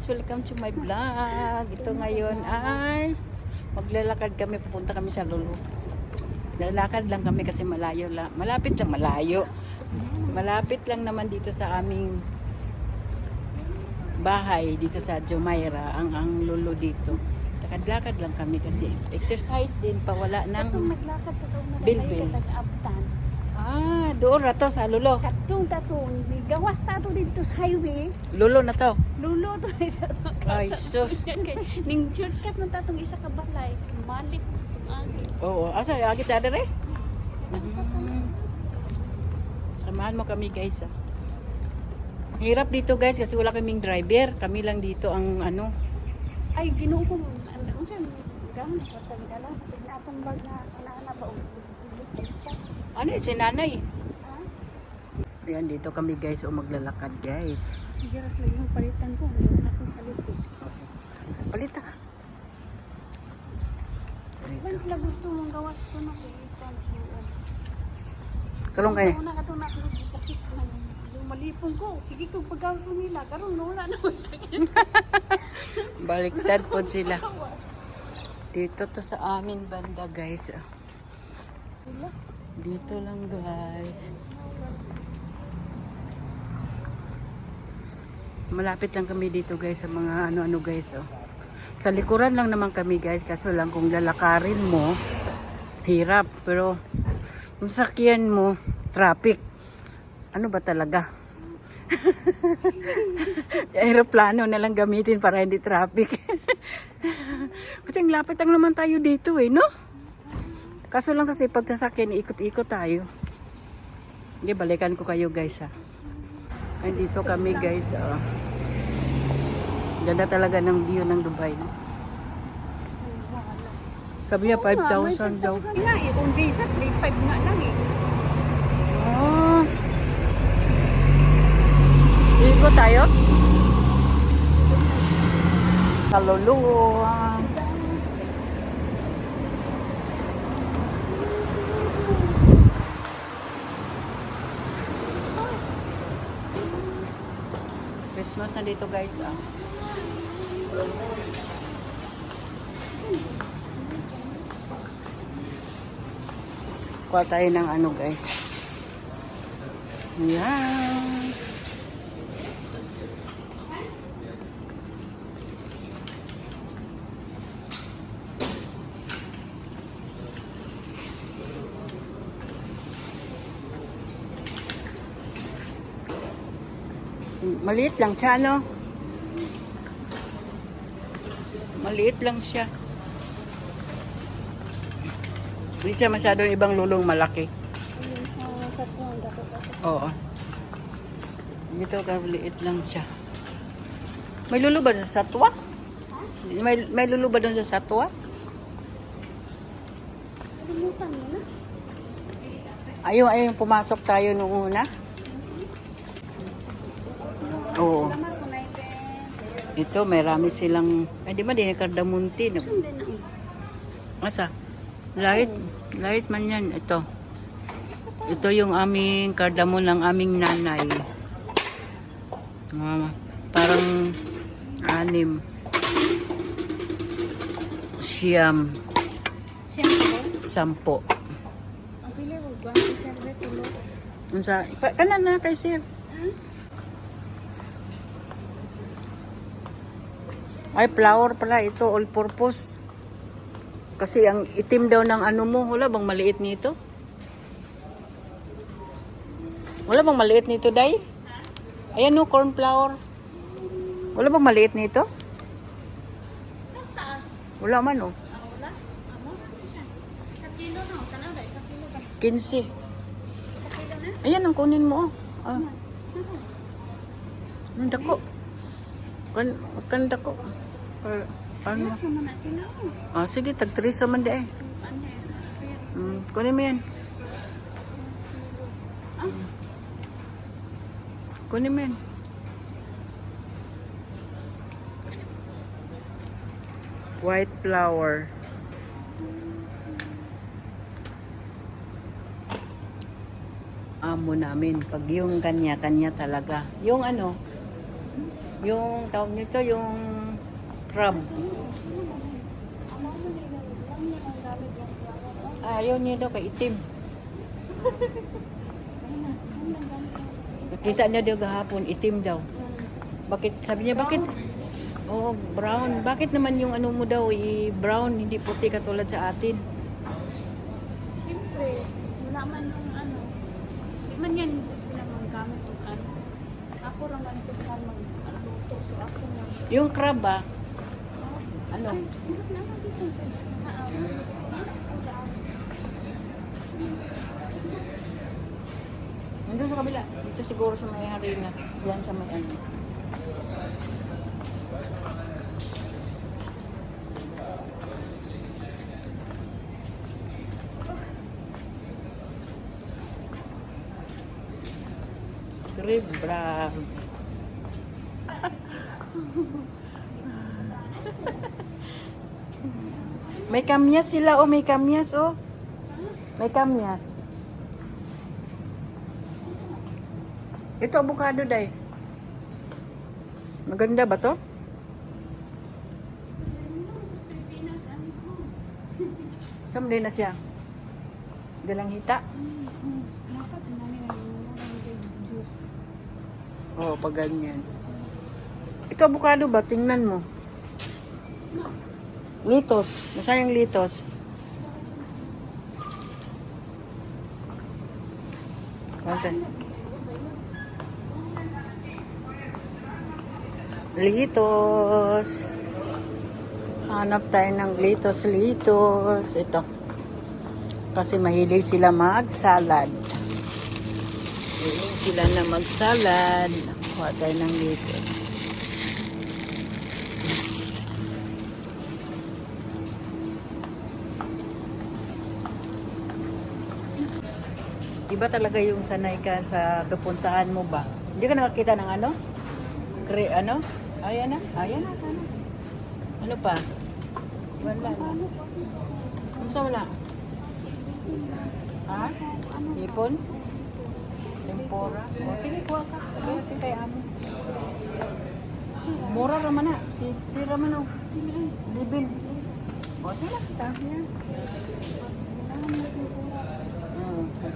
welcome to my vlog. Ito ngayon ay maglalakad kami, pupunta kami sa Lulu. Lalakad lang kami kasi malayo lang. Malapit lang, malayo. Malapit lang naman dito sa aming bahay, dito sa Jumeirah, ang Lulu dito. Lakad-lakad lang kami kasi exercise din, pawala ng Naglakad ka sa una Bilbil. Abtan. Doon na to sa Lulu. Katong tatong, gawas tato dito sa highway. Lulu na to. Lulo to dito sa Ay, sus. ning shortcut ng tatong isa ka balay. Malik gusto agi. Oo, asa agit ada re? Samahan mo kami guys. Hirap dito guys kasi wala kaming driver. Kami lang dito ang ano. Ay Ginoo ko unsa gamon sa tagdala kasi atong bag na ana ba Ano yun, si nanay? Ayan, dito kami guys o maglalakad guys. Giras lang yung palitan ko, wala akong palitin. Palita. Kung sila gusto mong gawas ko na sa ipan sa buwan. Kalong kayo. Una ka ito nakulog sa sakit man. Yung malipong ko, sige kung paggawas nila, karon wala na mo sakit. Baliktad po sila. Dito to sa aming banda guys. Dito lang guys. Malapit lang kami dito guys sa mga ano-ano guys. Oh. Sa likuran lang naman kami guys. Kaso lang kung lalakarin mo, hirap. Pero yung sakyan mo, traffic. Ano ba talaga? Aeroplano na lang gamitin para hindi traffic. Kasi ang lapit lang naman tayo dito eh, no? Kaso lang kasi pag sasakyan, ikot-ikot tayo. Hindi, balikan ko kayo guys ha. Ay, dito kami guys. Ganda talaga ng view ng Dubai. No? Sabi niya 5,000 daw. Nga eh, kung visa, 3,500 nga lang eh. Oh. Ikot tayo? Kaluluwa. Christmas na dito guys. Kuha tayo ng ano guys. Yan. Maliit lang siya, no? Maliit lang siya. Hindi siya masyadong ibang lulong malaki. Sa tuwan, dapat. Oo. Dito maliit lang siya. May lulo ba doon sa satwa? May lulo ba doon sa satwa? Kalimutan mo na. Ayun, pumasok tayo noong una. Oo. Salamat ko na ite. Ito, may rami silang... Ay, di ba, di na kardamunti. Saan din na Asa? Light man yan. Ito. isa pa. Ito yung aming kardamon ng aming nanay. Parang 6. Siyam. Siyempre, 10. ang pili mo, guwan si Siyempre tulo. Unsa? Kanan na kay sir. Ay, flour pala. Ito, all purpose. Kasi ang itim daw ng ano mo. Wala bang maliit nito? Wala bang maliit nito, Day? Ayan no, corn flour. Wala bang maliit nito? Wala man, oh. Wala? Amo? Sa kilo no? Kanada, sa kilo ba? 15. Sa kilo na? Ayan, ang kunin mo, oh. Ang dako. Kan dako. Ano? Sa mga sila. Sige, tag-3 sa man de. Kunin mo yan. Kunin mo yan. White flour. amo namin. Pag yung kanya-kanya talaga. Yung ano, Yung tawag nito, yung crab. Ayaw niya daw kay itim. Nakita niya daw kahapon, itim daw. Bakit? Sabi niya, bakit? Oh, brown. Bakit naman yung ano mo daw, brown, hindi puti katulad sa atin? Siyempre, wala man yung ano. Di man yan sila manggamit yung ano. Ako raman ito ka magluto. So ako na. Yung crab ah. Ano? Ay, hirap naman dito guys. Nandun sa kabila. Dito siguro sa may harina. Yan sa may ano. Crab brown. May kamyas sila oh, may kamyas oh. May kamyas. Ito avocado day. Maganda ba to? Samday na siya. Dalang hita. Dapat namin ang juice. Oo, pag ganyan. Ito avocado ba? Tingnan mo. Litos. Nasaan yung litos? Konti. Litos. Hanap tayo ng litos. Ito. Kasi mahilig sila mag-salad. Mahilig sila na mag-salad. Kuha tayo ng litos. Iba talaga yung sanay ka sa pupuntahan mo ba? Hindi ka nakakita ng ano? Ano? Ayan na. Ayan na. Ano pa? Wala. Ano sa wala? Ha? Ipon? Tempura? O sige, kuha ka. Sabi natin kay Amo. Mura raman na. Si Raman o. Libin. O sige, kita. Yan.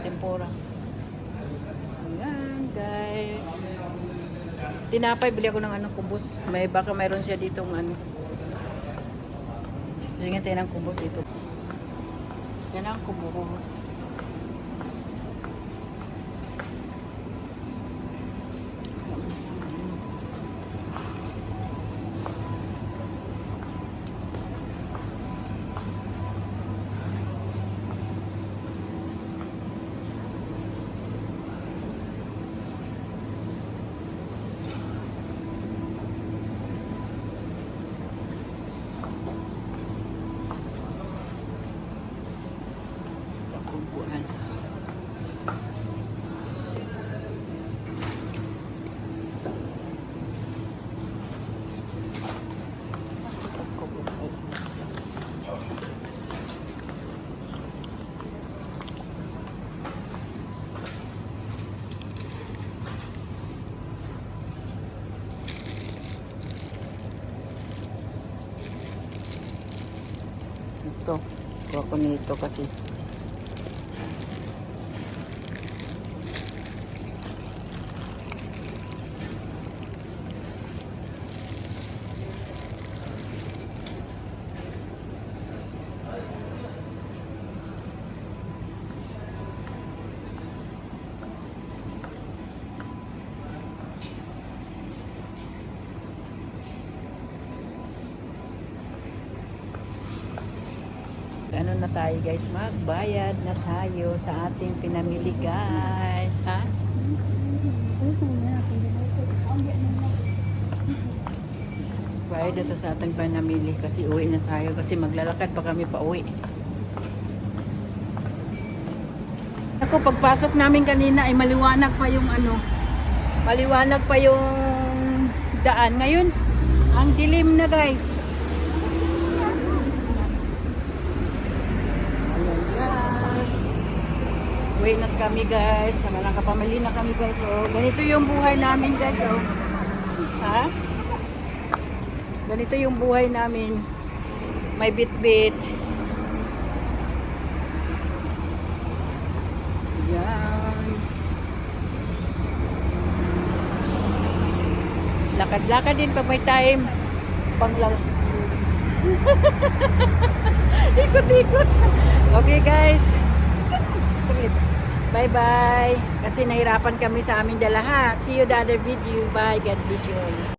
Tempura. Ayan, guys. Tinapay, bili ako ng ano, kubos. Baka mayroon siya ditong ano. Bili tayo ng kubos dito. Yan ang kubos. Kubuan. Ito. Kuha ko nito kasi ano na tayo guys, magbayad na tayo sa ating pinamili guys, ha? Bayad na sa ating pinamili kasi uwi na tayo kasi maglalakad pa kami pa uwi. Ako pagpasok namin kanina ay maliwanag pa yung ano, maliwanag pa yung daan. Ngayon, ang dilim na guys. Uwi na kami guys. Sama lang kapamilya na kami guys. So, ganito yung buhay namin guys. Oh. Ha? Ganito yung buhay namin. May bit-bit. Yan. Lakad-lakad din pag may time. Panglang. Ikot-ikot. Okay guys. Saglit. Bye-bye. Kasi nahirapan kami sa aming dalaha. See you the other video. Bye. God bless you all.